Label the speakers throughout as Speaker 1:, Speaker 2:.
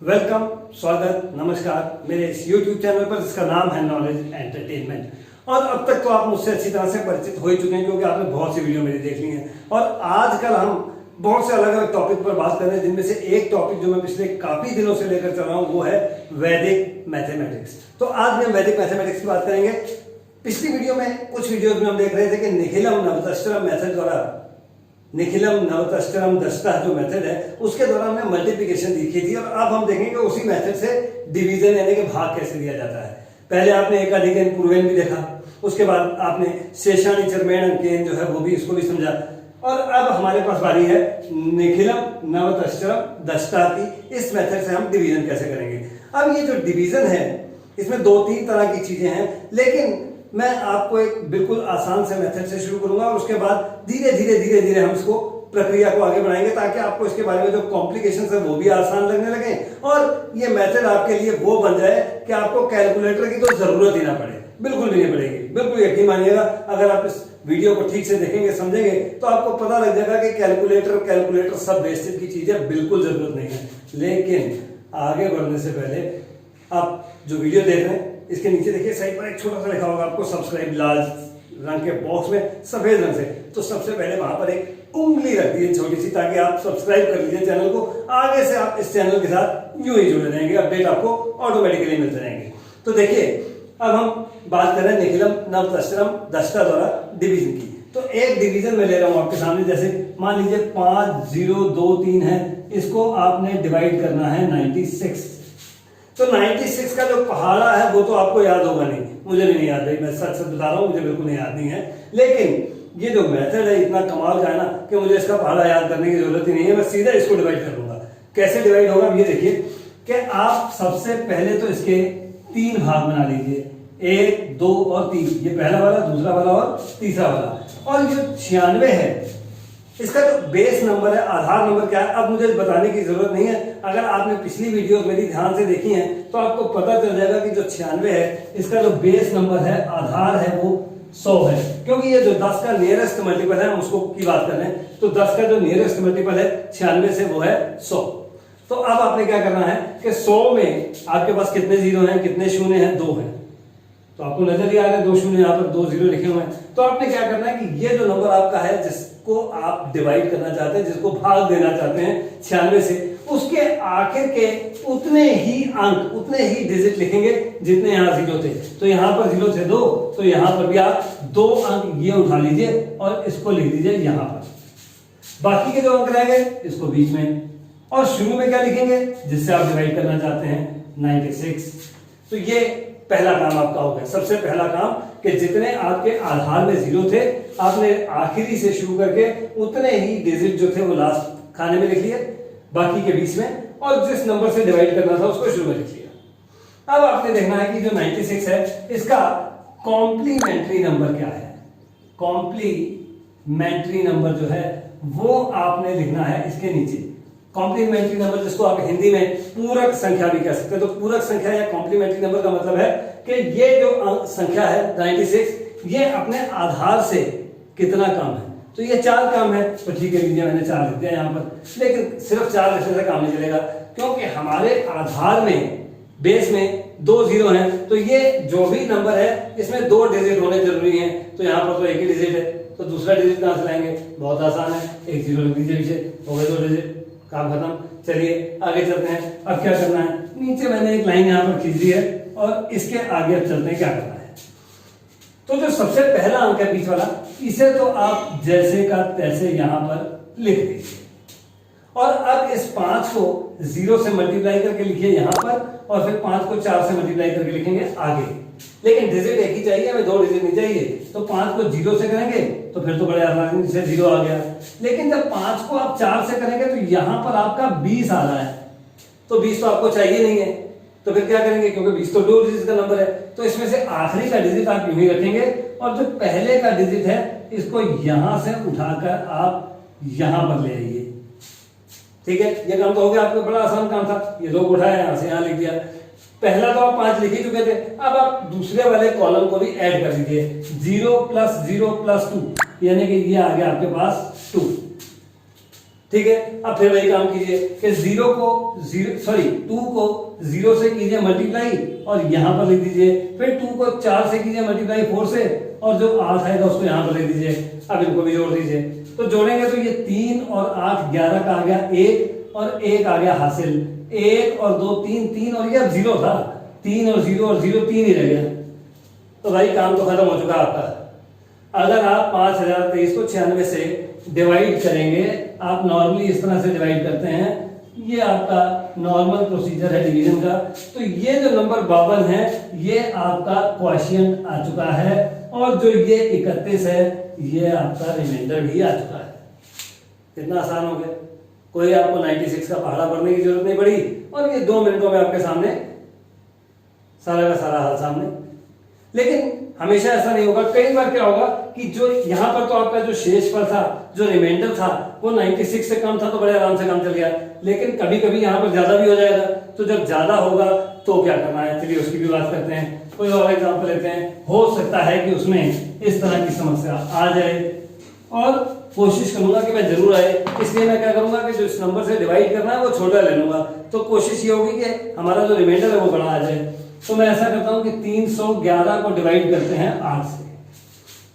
Speaker 1: Welcome, स्वागत, नमस्कार मेरे इस YouTube चैनल पर जिसका नाम है नॉलेज एंटरटेनमेंट। और अब तक तो आप मुझसे अच्छी तरह से परिचित हो ही चुके हैं क्योंकि आपने बहुत सी वीडियो मेरी देख ली हैं। और आजकल हम बहुत से अलग अलग टॉपिक पर बात कर रहे हैं, जिनमें से एक टॉपिक जो मैं पिछले काफी दिनों से लेकर चल रहा हूं वो है वैदिक मैथमेटिक्स। तो आज हम वैदिक मैथमेटिक्स की बात करेंगे। पिछली वीडियो में कुछ वीडियोज में हम देख रहे थे कि निखिलम नवतश्चरम मेथड द्वारा, निखिलम नवतश्चरम दस्ता जो मेथड है उसके द्वारा हमने मल्टीप्लिकेशन देखी थी। और अब हम देखेंगे उसी मेथड से डिवीजन यानी कि भाग कैसे दिया जाता है। पहले आपने एकाधिकन पूर्वेन भी देखा, उसके बाद आपने शेषाणी चरमेण अंकेन जो है वो भी, इसको भी समझा। और अब हमारे पास बारी है निखिलम नवतश्चरम दस्ता की। इस मेथड से हम डिवीजन कैसे करेंगे। अब ये जो डिवीजन है इसमें दो तीन तरह की चीजें हैं, लेकिन मैं आपको एक बिल्कुल आसान से मेथड से शुरू करूंगा और उसके बाद धीरे धीरे हम इसको प्रक्रिया को आगे बढ़ाएंगे ताकि आपको इसके बारे में जो कॉम्प्लिकेशंस है वो भी आसान लगने लगे और ये मेथड आपके लिए वो बन जाए कि आपको कैलकुलेटर की तो जरूरत ही ना पड़े, बिल्कुल भी नहीं पड़ेगी। बिल्कुल यकीन मानिएगा, अगर आप इस वीडियो को ठीक से देखेंगे, समझेंगे तो आपको पता लग जाएगा कि कैलकुलेटर सब वेस्टेज की चीज है, बिल्कुल जरूरत नहीं है। लेकिन आगे बढ़ने से पहले आप जो वीडियो देख रहे हैं इसके नीचे देखिए साइड पर एक छोटा सा लिखा होगा आपको सब्सक्राइब, लाल रंग के बॉक्स में सफेद रंग से। तो सबसे पहले वहां पर एक उंगली रख दीजिए छोटी सी, ताकि आप सब्सक्राइब कर लीजिए चैनल को। आगे से आप इस चैनल के साथ यूं ही जुड़े रहेंगे, अपडेट आपको ऑटोमेटिकली मिलते रहेंगे। तो देखिए अब हम बात कर रहे हैं निखिलम नवतश्चरम दस्ता द्वारा डिवीजन की। तो एक डिवीजन में ले रहा हूं आपके सामने, जैसे मान लीजिए 5 0 2 3 है, इसको आपने डिवाइड करना है 96। तो 96 का जो पहाड़ा है वो तो आपको याद होगा नहीं, मुझे भी नहीं याद है, मैं सच बता रहा हूं, मुझे बिल्कुल नहीं याद नहीं है। लेकिन ये जो मेथड है इतना कमाल का है ना कि मुझे इसका पहाड़ा याद करने की जरूरत ही नहीं है, मैं सीधा इसको डिवाइड कर लूंगा। कैसे डिवाइड होगा ये देखिए कि आप सबसे पहले तो इसके 3 भाग बना लीजिए, 1 2 और 3। ये पहला वाला, दूसरा वाला और तीसरा वाला। और ये 96 है, इसका जो बेस नंबर है, आधार नंबर क्या है, अब मुझे बताने की जरूरत नहीं है। अगर आपने पिछली वीडियो मेरी ध्यान से देखी हैं तो आपको पता चल जाएगा कि जो 96 है इसका जो बेस नंबर है, आधार है, वो 100 है। क्योंकि ये जो 10 का नियरेस्ट मल्टीपल है, हम उसको की बात कर रहे हैं, तो 10 का जो नियरेस्ट मल्टीपल है 96 से वो है 100। तो अब आपने क्या करना है कि 100 में आपके पास कितने जीरो हैं, कितने शून्य हैं, 2 हैं। तो आपको नजर ही आ रहा है 2 शून्य, यहाँ पर 2 जीरो लिखे हुए हैं। तो आपने क्या करना है कि ये जो नंबर आपका है जिसको आप डिवाइड करना चाहते हैं, जिसको भाग देना चाहते हैं 96 से, उसके आखिर के उतने ही अंक, उतने ही डिजिट लिखेंगे जितने यहाँ जीरो थे। तो यहाँ पर जीरो थे 2, तो यहाँ पर भी आप 2 अंक ये उठा लीजिए और इसको लिख दीजिए यहाँ पर। बाकी के जो अंक रहेंगे इसको बीच में, और शुरू में क्या लिखेंगे जिससे आप डिवाइड करना चाहते हैं 96। तो ये पहला काम आपका हो गया। सबसे पहला काम कि जितने आपके आधार में जीरो थे आपने आखिरी से शुरू करके उतने ही डिजिट जो थे वो लास्ट खाने में लिख लिए, बाकी के बीच में, और जिस नंबर से डिवाइड करना था उसको शुरू में लिख लिया। अब आपने देखना है कि जो 96 है इसका कॉम्प्लीमेंट्री नंबर क्या है। कॉम्प्लीमेंट्री नंबर जो है वो आपने लिखना है इसके नीचे। कॉम्प्लीमेंट्री नंबर जिसको आप हिंदी में पूरक संख्या भी कह सकते हैं। तो पूरक संख्या या कॉम्प्लीमेंट्री नंबर का मतलब है कि ये जो संख्या है 96, ये अपने आधार से कितना कम है। तो ये 4 काम है, तो ठीक है लीजिए मैंने 4 लिख दिया यहाँ पर। लेकिन सिर्फ 4 लिखने से काम नहीं चलेगा, क्योंकि हमारे आधार में, बेस में 2 जीरो हैं। तो ये जो भी नंबर है इसमें 2 डिजिट होने जरूरी है। तो यहाँ पर तो एक ही डिजिट है, तो दूसरा डिजिट कहां से लाएंगे, बहुत आसान है, 1 जीरो लिख दीजिए पीछे, हो गए 2 डिजिट, काम खत्म। चलिए आगे चलते हैं। अब क्या करना है, नीचे मैंने एक लाइन यहाँ पर खींच दी है और इसके आगे अब चलते हैं क्या करना है। तो जो सबसे पहला अंक है बीच वाला, इसे तो आप जैसे का तैसे यहां पर लिख दीजिए। और अब इस 5 को 0 से मल्टीप्लाई करके लिखिए यहां पर, और फिर 5 को 4 से मल्टीप्लाई करके लिखेंगे आगे। लेकिन डिजिट एक ही चाहिए हमें, 2 डिजिट नहीं चाहिए। तो 5 को 0 से करेंगे तो फिर तो बड़े आसानी से 0 आ गया। लेकिन जब 5 को आप 4 से करेंगे तो यहां पर आपका 20 आ रहा है, तो 20 तो आपको चाहिए नहीं है। तो फिर क्या करेंगे, क्योंकि 20 तो 2 डिजिट का नंबर है, तो इसमें से आखिरी का डिजिट आप यूं ही रखेंगे और जो पहले का डिजिट है इसको यहां से उठाकर आप यहां पर ले आइए। ठीक है, ये काम तो हो गया आपका, बड़ा आसान काम था। ये 2 उठाया, यहां से यहां लिख दिया। पहला तो आप 5 लिख ही चुके थे, अब आप दूसरे वाले कॉलम को भी ऐड कर दीजिए। 0 + 0 + 2, यानी कि ये आ गया आपके पास 2। ठीक है। अब फिर वही काम कीजिए कि 2 को 0 से कीजिए मल्टीप्लाई और यहां पर लिख दीजिए, फिर 2 को 4 से कीजिए मल्टीप्लाई 4 से, और जो 8 आएगा उसको यहां पर लिख दीजिए। अब इनको भी जोड़ दीजिए, तो जोड़ेंगे तो ये 3 और 8 11 का आ गया 1 और 1 आ गया हासिल, 1 और 2 3 और ये अब 0 था, 3 और 0 3 ही रह गया। तो भाई काम तो खत्म हो चुका आपका। अगर आप 5023 को 96 से डिवाइड करेंगे, आप नॉर्मली इस तरह से डिवाइड करते हैं, ये आपका नॉर्मल प्रोसीजर है डिवीजन का, तो ये जो नंबर 52 है ये आपका क्वोशिएंट आ चुका है, और जो ये 31 है ये आपका रिमाइंडर भी आ चुका है। कितना आसान हो गया, कोई आपको 96 का पहाड़ा पढ़ने की जरूरत नहीं पड़ी, और ये 2 मिनटों में आपके सामने सारा का सारा हाल सामने। लेकिन हमेशा ऐसा नहीं होगा, कई बार क्या होगा कि जो यहां पर तो आपका जो शेष पर था, जो रिमाइंडर था वो 96 से कम था तो बड़े आराम से काम चल गया, लेकिन कभी कभी यहां पर ज्यादा भी हो जाएगा, तो जब ज्यादा होगा तो क्या करना है, चलिए उसकी भी बात करते हैं। कोई और एग्जांपल लेते हैं, हो सकता है कि उसमें इस तरह की समस्या आ जाए, और कोशिश करूंगा कि मैं जरूर आए, इसलिए मैं क्या करूंगा कि जो इस नंबर से डिवाइड करना है वो छोटा ले लूंगा, तो कोशिश ये होगी कि हमारा जो रिमाइंडर है वो बड़ा आ जाए। तो मैं ऐसा करता हूं कि 311 को डिवाइड करते हैं 8 से,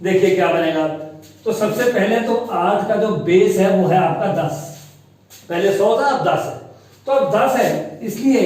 Speaker 1: देखिए क्या बनेगा। तो सबसे पहले तो 8 का जो बेस है वो है आपका 10, पहले 100 था अब 10 है, तो अब 10 है, इसलिए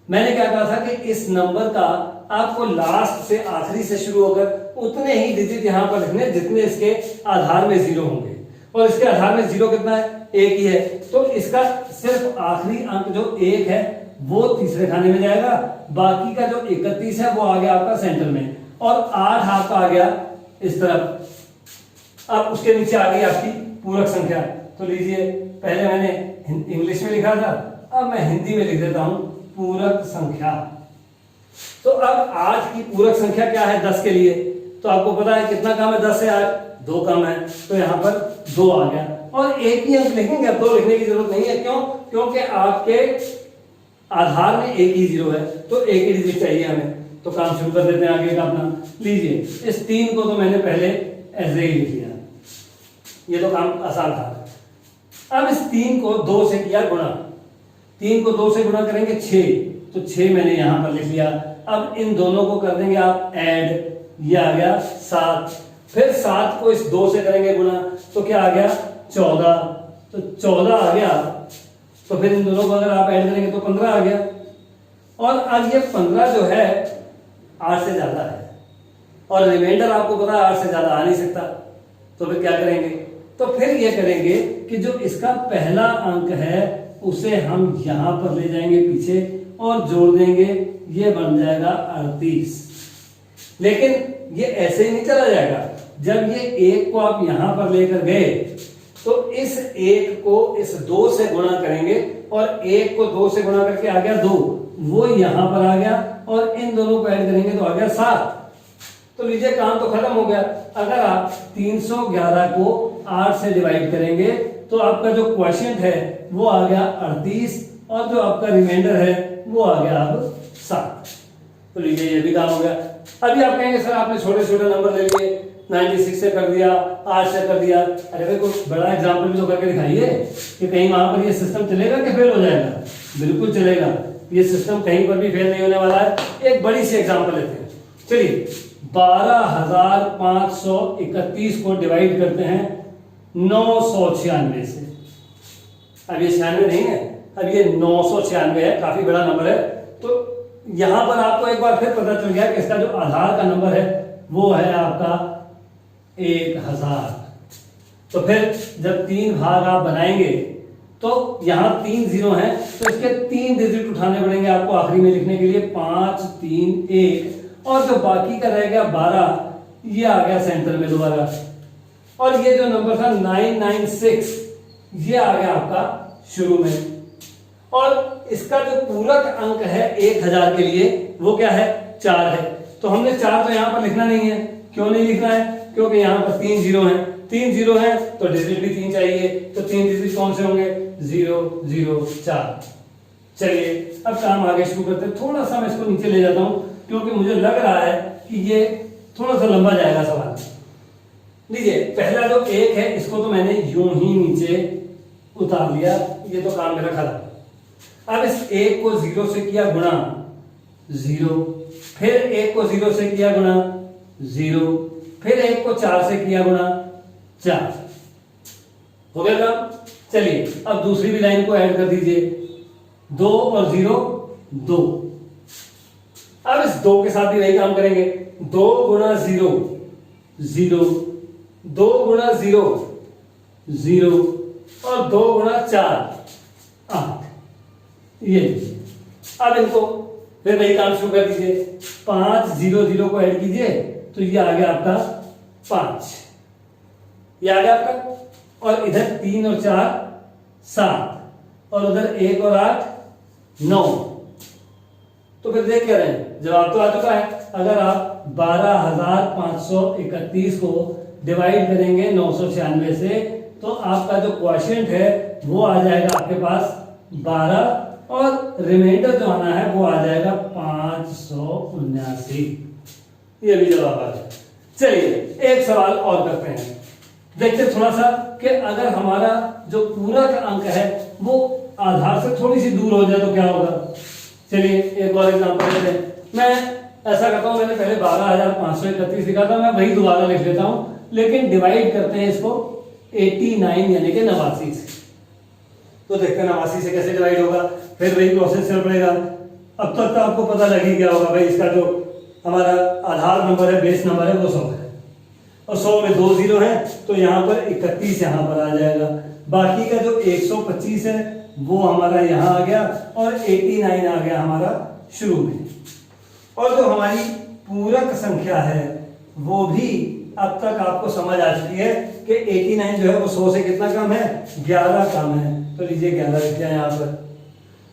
Speaker 1: मैंने क्या कहा था कि इस नंबर का आपको लास्ट से आखिरी से शुरू होकर उतने ही डिजिट यहां पर लिखने जितने इसके आधार में 0 होंगे, और इसके आधार में 0 कितना है, 1 ही है, तो इसका सिर्फ आखिरी अंक जो 1 है वो तीसरे खाने में जाएगा, बाकी का जो 31 है वो आ गया आपका सेंटर में, और 8 आपका आ गया इस तरफ। अब उसके नीचे आ गई आपकी पूरक संख्या, तो लीजिए पहले मैंने इंग्लिश में लिखा था, अब मैं हिंदी में लिख देता हूं पूरक संख्या। तो अब आज की पूरक संख्या क्या है 10 के लिए, तो आपको पता है कितना काम है 10 से, आज 2 काम है, तो यहां पर 2 आ गया, और एक ही अंक लिखेंगे, अब 2 लिखने की जरूरत नहीं है, क्यों, क्योंकि आपके आधार में 1 ही 0 है, तो 1 ही डिजिट चाहिए हमें। तो काम शुरू कर देते हैं आगे का अपना। लीजिए इस 3 को तो मैंने पहले ऐसे ही लिख लिया, ये तो काम आसान था। अब इस 3 को 2 से किया गुणा, 3 को 2 से गुणा करेंगे 6, तो 6 मैंने यहां पर लिख लिया। अब इन दोनों को कर देंगे आप ऐड, ये आ गया 7, फिर 7 को इस 2 से करेंगे गुणा, तो क्या आ गया 14, तो 14 आ गया, तो फिर इन दोनों को अगर आप ऐड करेंगे तो 15 आ गया, और अब ये 15 जो है 8 से ज्यादा है, और रिमाइंडर आपको पता है 8 से ज्यादा आ नहीं सकता, तो फिर क्या करेंगे, तो फिर ये करेंगे कि जो इसका पहला अंक है उसे हम यहां पर ले जाएंगे पीछे और जोड़ देंगे, ये बन जाएगा 38। लेकिन ये ऐसे ही नहीं चला जाएगा, जब ये 1 को आप यहां पर लेकर गए तो इस 1 को इस 2 से गुणा करेंगे, और 1 को 2 से गुणा करके आ गया 2, वो यहां पर आ गया, और इन दोनों को ऐड करेंगे तो आ गया 7। तो लीजिए काम तो खत्म हो गया। अगर आप 311 को 8 से डिवाइड करेंगे तो आपका जो क्वोशिएंट है वो आ गया 38, और जो आपका रिमाइंडर है वो आ गया अब 7। तो लीजिए ये भी काम हो गया। अभी आप कहेंगे सर आपने छोटे छोटे नंबर ले लिए, 96 से कर दिया, 8 से कर दिया, अरे भाई कोई बड़ा एग्जाम्पल भी तो करके दिखाइए कि कहीं वहां पर ये सिस्टम चलेगा कि फेल हो जाएगा। बिल्कुल चलेगा, ये सिस्टम कहीं पर भी फेल नहीं होने वाला है। एक बड़ी सी एग्जाम्पल लेते हैं, चलिए 12,531 को डिवाइड करते हैं 996 से। अब ये 96 नहीं है, अब ये 996 है, काफी बड़ा नंबर है। तो यहां पर आपको एक बार फिर पता चल गया कि इसका जो आधार का नंबर है वो है आपका 1000। तो फिर जब 3 भाग आप बनाएंगे तो यहां 3 0 हैं, तो इसके 3 डिजिट उठाने पड़ेंगे आपको आखिरी में लिखने के लिए, 5 3 1, और जो बाकी का रह गया 12, ये आ गया सेंटर में दोबारा, और ये जो नंबर था 996 ये आ गया आपका शुरू में, और इसका जो पूरक अंक है 1000 के लिए वो क्या है 4 है। तो हमने 4 तो यहां पर लिखना नहीं है, क्यों नहीं लिखना है, क्योंकि यहां पर 3 0 हैं, 3 0 हैं तो डिजिट भी 3 चाहिए, तो 3 डिजिट कौन से होंगे 0 0 4। चलिए अब काम आगे शुरू करते हैं। थोड़ा सा मैं इसको नीचे ले जाता हूं क्योंकि मुझे लग रहा है कि ये थोड़ा सा लंबा जाएगा सवाल। लीजिए पहला जो 1 है इसको तो मैंने यूं ही नीचे उतार लिया, ये तो काम मेरा खत्म। अब इस 1 को 0 से किया गुणा 0, फिर 1 को 0 से किया गुणा 0, फिर 1 को 4 से किया गुणा 4। हो गया काम। चलिए अब दूसरी भी लाइन को ऐड कर दीजिए, 2 और 0 2। अब इस 2 के साथ भी वही काम करेंगे, 2 गुणा 0 0, 2 गुणा 0 0 और 2 गुणा 4 8। ये अब इनको फिर वही काम शुरू कर दीजिए, 5 0 0 को ऐड कीजिए तो ये आ गया आपका 5, ये आ गया आपका। और इधर 3 और 4 7 और उधर 1 और 8 9। तो फिर देख क्या रहे हैं, जवाब तो आ चुका है। अगर आप 12,531 को डिवाइड करेंगे 996 से तो आपका जो क्वोशिएंट है वो आ जाएगा आपके पास 12 और रिमाइंडर जो आना है वो आ जाएगा 579। ये भी जवाब आ गया। चलिए एक सवाल और करते हैं, देखते थोड़ा सा कि अगर हमारा जो पूरक अंक है वो आधार से थोड़ी सी दूर हो जाए तो क्या होगा। चलिए एक और एग्जांपल लेते हैं। मैं ऐसा करता हूं, मैंने पहले 12,531 लिखा था, मैं वही दोबारा लिख लेता हूं, लेकिन डिवाइड करते हैं इसको 89 यानी कि 89 से। तो देखते हैं 89 से कैसे डिवाइड होगा, फिर वही प्रोसेस चल पड़ेगा। अब तक तो आपको पता लग ही गया होगा भाई, इसका जो हमारा आधार नंबर है, बेस नंबर है वो 100 है और 100 में 2 0 है तो यहाँ पर 31 यहाँ पर आ जाएगा। बाकी का जो 125 है वो हमारा यहाँ आ गया और 89 आ गया हमारा शुरू में। और जो हमारी पूरक संख्या है वो भी अब तक आपको समझ आ चुकी है कि 89 जो है वो 100 से कितना कम है, 11 कम है। तो लीजिए 11 लिख दिया यहाँ पर।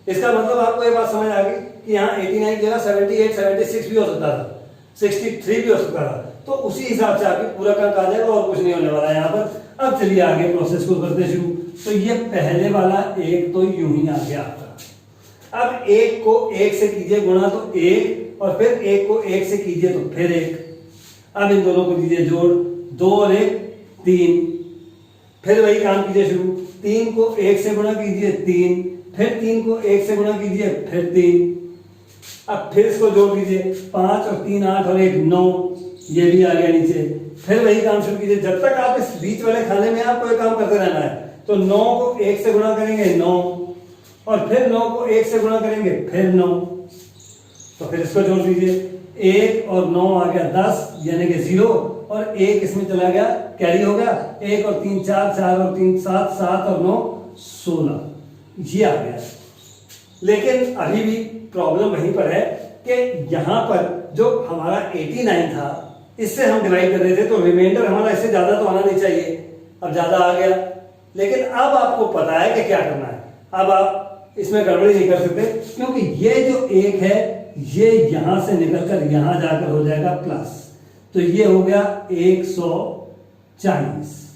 Speaker 1: इसका मतलब आपको ये बात समझ आ गई कि यहाँ 89 की जगह 78 76 भी हो सकता था, 63 भी हो सकता था। तो उसी हिसाब से आपकी पूरा अंक आ जाएगा और कुछ नहीं होने वाला है यहाँ पर। अब चलिए आगे प्रोसेस को करते शुरू। तो ये पहले वाला 1 तो यूं ही आ गया आपका। अब 1 को 1 से कीजिए गुणा तो 1 और फिर 1 को 1 से कीजिए तो फिर 1। अब इन दोनों को दीजिए जोड़, 2 और 1 3। फिर वही काम कीजिए शुरू, 3 को 1 से गुणा कीजिए 3, फिर 3 को 1 से गुणा कीजिए फिर 3। अब फिर इसको जोड़ लीजिए, 5 और 3 8 और 1 9, ये भी आ गया नीचे। फिर वही काम शुरू कीजिए, जब तक आप इस बीच वाले खाने में आपको ये काम करते रहना है। तो 9 को 1 से गुणा करेंगे 9 और फिर 9 को 1 से गुणा करेंगे फिर 9। तो फिर इसको जोड़ दीजिए, 1 और 9 आ गया 10 यानी कि 0 और 1 इसमें चला गया, कैरी हो गया। 1 और 3 4, 4 और 3 7, 7 और 9 16, ये आ गया। लेकिन अभी भी प्रॉब्लम वहीं पर है कि यहां पर जो हमारा 89 था इससे हम डिवाइड कर रहे थे तो रिमाइंडर हमारा इससे ज्यादा तो आना नहीं चाहिए, अब ज्यादा आ गया। लेकिन अब आपको पता है कि क्या करना है, अब आप इसमें गड़बड़ी नहीं कर सकते क्योंकि ये जो 1 है ये यहां से निकलकर यहां जाकर हो जाएगा प्लस, तो ये हो गया 140।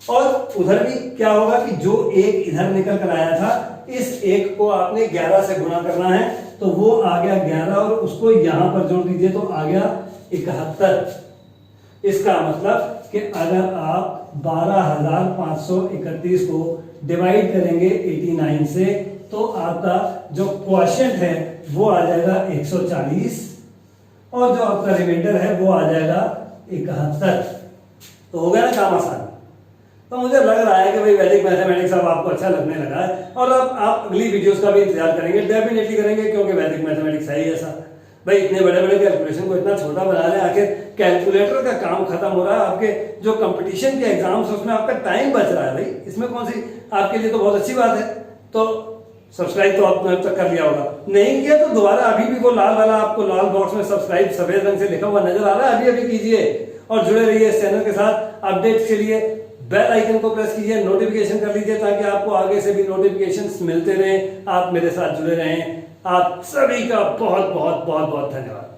Speaker 1: और उधर भी क्या होगा कि जो 1 इधर निकल कर आया था इस 1 को आपने 11 से गुणा करना है तो वो आ गया 11 और उसको यहां पर जोड़ दीजिए तो आ गया 71। इसका मतलब कि अगर आप 12,531 को डिवाइड करेंगे 89 से तो आपका जो क्वोशिएंट है वो आ जाएगा 140 और जो आपका रिमाइंडर है वो आ जाएगा 71। तो हो गया ना काम आसान। तो मुझे लग रहा है कि भाई वैदिक मैथमेटिक्स अब आपको अच्छा लगने लगा है और अब आप अगली वीडियोस का भी इंतजार करेंगे, डेफिनेटली करेंगे, क्योंकि वैदिक मैथमेटिक्स है ही ऐसा। भाई इतने बड़े बड़े कैलकुलेशन को इतना छोटा बना लें, आखिर कैलकुलेटर का काम खत्म हो रहा है, आपके जो कंपटीशन के एग्जाम्स उसमें आपका टाइम बच रहा है। भाई इसमें कौन सी आपके लिए तो बहुत अच्छी बात है। तो सब्सक्राइब तो आपने अब तक कर लिया होगा, नहीं किया तो दोबारा अभी भी वो लाल वाला आपको लाल बॉक्स में सब्सक्राइब सफेद रंग से लिखा हुआ नजर आ रहा है, अभी अभी कीजिए और जुड़े रहिए इस चैनल के साथ। अपडेट्स के लिए बेल आइकन को प्रेस कीजिए, नोटिफिकेशन कर लीजिए ताकि आपको आगे से भी नोटिफिकेशंस मिलते रहें, आप मेरे साथ जुड़े रहें। आप सभी का बहुत बहुत बहुत बहुत धन्यवाद।